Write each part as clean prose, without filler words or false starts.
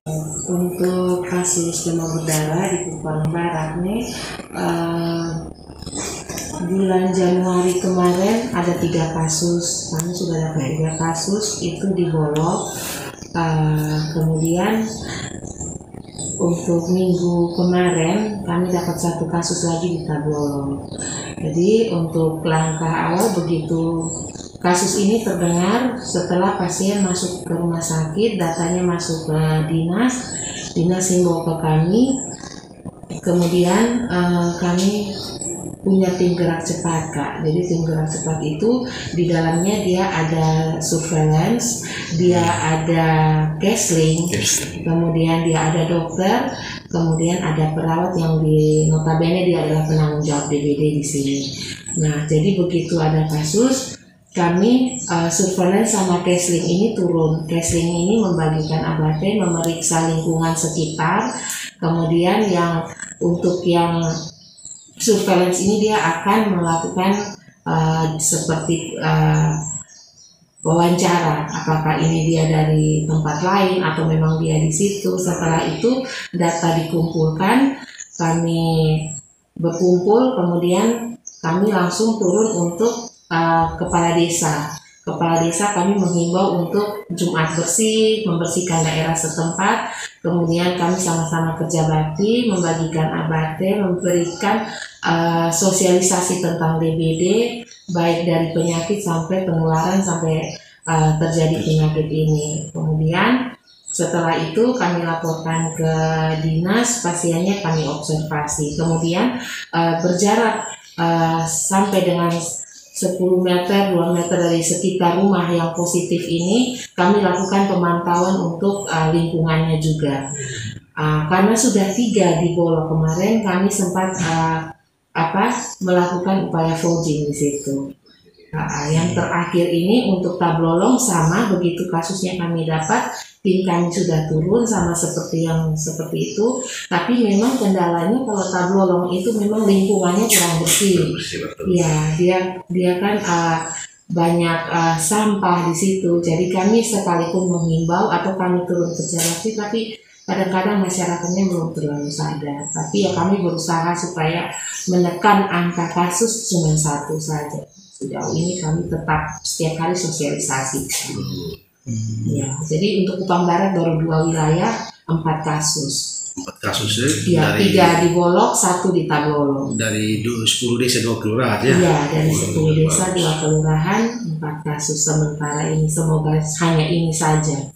Untuk kasus demam berdarah di Kupang Barat nih, bulan Januari kemarin ada 3 kasus. Kami sudah dapat 3 kasus itu di Bolok. Kemudian untuk minggu kemarin kami dapat 1 kasus lagi di Tablolong. Jadi untuk langkah awal begitu kasus ini terdengar setelah pasien masuk ke rumah sakit, datanya masuk ke dinas himbau ke kami, kemudian kami punya tim gerak cepat Kak. Jadi tim gerak cepat itu di dalamnya dia ada surveillance, dia ada counseling, kemudian dia ada dokter, kemudian ada perawat yang notabene dia adalah penanggung jawab DBD di sini. Nah, jadi begitu ada kasus, kami surveillance sama counseling ini turun. Counseling ini membagikan ABT, memeriksa lingkungan sekitar, kemudian untuk yang surveillance ini dia akan melakukan seperti wawancara, apakah ini dia dari tempat lain atau memang dia di situ. Setelah itu data dikumpulkan, kami berkumpul, kemudian kami langsung turun untuk kepala desa. Kepala desa kami menghimbau untuk Jumat bersih, membersihkan daerah setempat. Kemudian kami sama-sama kerja bakti, membagikan ABT, memberikan sosialisasi tentang DBD, baik dari penyakit sampai penularan sampai terjadi penyakit ini. Kemudian setelah itu kami laporkan ke dinas, pasiennya kami observasi. Kemudian berjarak sampai dengan 10 meter, 2 meter dari sekitar rumah yang positif ini, kami lakukan pemantauan untuk lingkungannya juga. Karena sudah 3 di Bolok kemarin, kami sempat melakukan upaya fogging di situ. Yang terakhir ini untuk Tablolong sama, begitu kasusnya kami dapat, tim kami sudah turun sama seperti itu, tapi memang kendalanya kalau Tablolong itu memang lingkungannya kurang bersih. Ya, dia kan banyak sampah di situ. Jadi kami sekalipun menghimbau atau kami turun kerja bakti, tapi kadang-kadang masyarakatnya belum terlalu sadar. Tapi ya kami berusaha supaya menekan angka kasus cuma 1 saja. Sejauh ini kami tetap setiap hari sosialisasi. Ya, jadi untuk Kupang Barat baru 2 wilayah, 4 kasus. 4 kasus ya, dari 3 di Bolok, 1 di Tablolong. Dari 10 desa 2 kelurahan ya? Iya, dari 10 desa 2 kelurahan, 4 kasus sementara ini. Semoga hanya ini saja.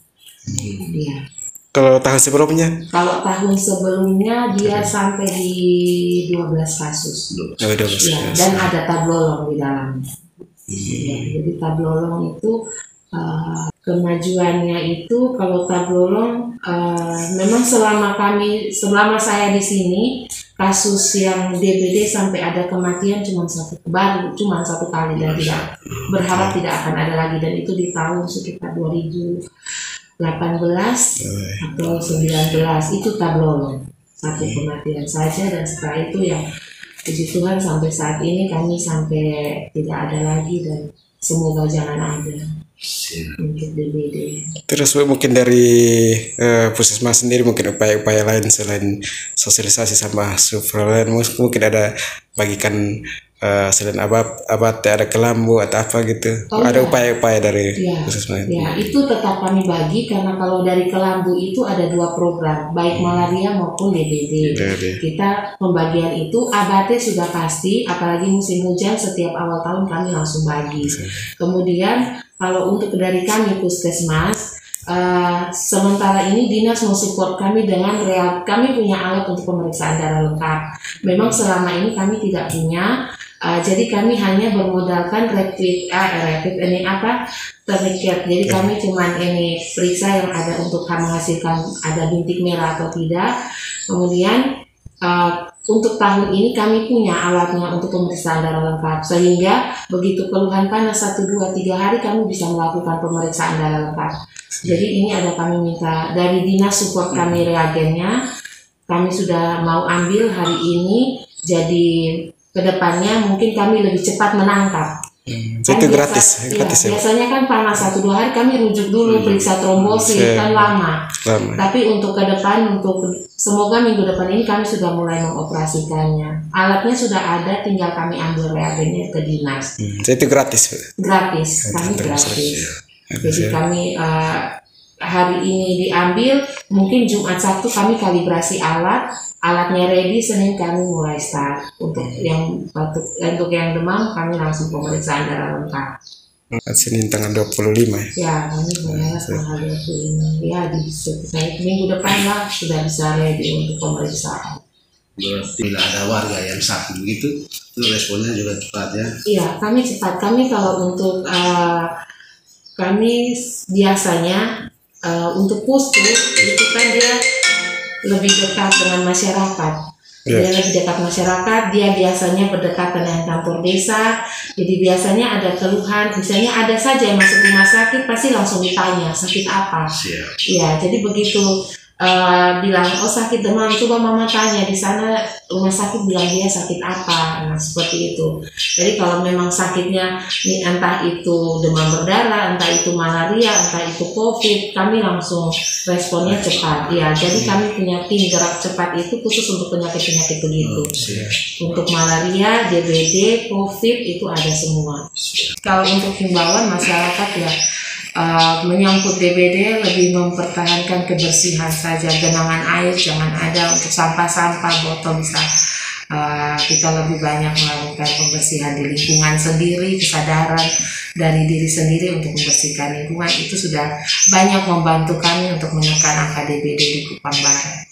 Iya. Kalau tahun sebelumnya? Kalau tahun sebelumnya dia sampai di 12 kasus. 12 ya, dan ada Tablolong di dalamnya. Ya, jadi Tablolong itu kemajuannya itu kalau Tablolong memang selama saya di sini kasus yang DBD sampai ada kematian cuma 1 kali dan tidak berharap tidak akan ada lagi, dan itu di tahun sekitar 2018 atau 19 itu Tablolong 1 kematian saja, dan setelah itu ya puji Tuhan sampai saat ini kami sampai tidak ada lagi, dan semoga jangan ada untuk DBD. Terus mungkin dari Puskesmas sendiri mungkin upaya-upaya lain selain sosialisasi sama surveillance, mungkin ada bagikan selain abad ada kelambu atau apa gitu. Ada upaya-upaya dari Puskesmas. Ya, itu tetap kami bagi, karena kalau dari kelambu itu ada 2 program, baik malaria maupun DBD. Kita pembagian itu ABT sudah pasti, apalagi musim hujan setiap awal tahun kami langsung bagi. Kemudian kalau untuk dari kami Puskesmas, sementara ini dinas mensupport kami dengan kami punya alat untuk pemeriksaan darah lengkap. Memang selama ini kami tidak punya, jadi kami hanya bermodalkan rapid terlihat. Jadi kami cuma ini periksa yang ada untuk menghasilkan ada bintik merah atau tidak. Kemudian untuk tahun ini kami punya alatnya untuk pemeriksaan darah lengkap, sehingga begitu keluhan panas 1, 2, 3 hari kami bisa melakukan pemeriksaan darah lengkap. Jadi ini ada kami minta dari dinas support kami reagennya, kami sudah mau ambil hari ini, jadi kedepannya mungkin kami lebih cepat menangkap Itu gratis, gratis ya. Biasanya kan panas 1-2 hari kami rujuk dulu periksa trombosit kan lama. Tapi untuk ke depan, semoga minggu depan ini kami sudah mulai mengoperasikannya. Alatnya sudah ada, tinggal kami ambil reagennya ke dinas. Itu gratis. Gratis, kami gratis. Jadi kami hari ini diambil, mungkin Jumat Sabtu kami kalibrasi alatnya ready, Senin kami mulai start. Untuk yang batuk, untuk yang demam kami langsung pemeriksaan darah lengkap. Senin tanggal 25 ya. Kami mulai tanggal 25 ya, di minggu depan lah sudah bisa ready untuk pemeriksaan. Berarti bila ada warga yang sakit begitu, itu responnya juga cepat ya? Iya, kami cepat. Kami kalau untuk kami biasanya untuk pustu itu kan dia lebih dekat dengan masyarakat. Dia lebih dekat masyarakat, dia biasanya berdekatan dengan kantor desa. Jadi biasanya ada keluhan, misalnya ada saja yang masuk rumah sakit pasti langsung ditanya sakit apa. Iya, jadi begitu bilang oh sakit demam, coba mama tanya di sana rumah sakit bilang dia sakit apa. Nah seperti itu. Jadi kalau memang sakitnya entah itu demam berdarah, entah itu malaria, entah itu COVID, kami langsung responnya cepat. Ya, jadi kami punya tim gerak cepat itu khusus untuk penyakit-penyakit begitu. Untuk malaria, DBD, COVID itu ada semua. Kalau untuk himbauan masyarakat ya, menyangkut DBD lebih mempertahankan kebersihan saja, genangan air jangan ada. Untuk sampah-sampah botol bisa kita lebih banyak melakukan pembersihan di lingkungan sendiri, kesadaran dari diri sendiri untuk membersihkan lingkungan itu sudah banyak membantu kami untuk menekan angka DBD di Kupang Barat.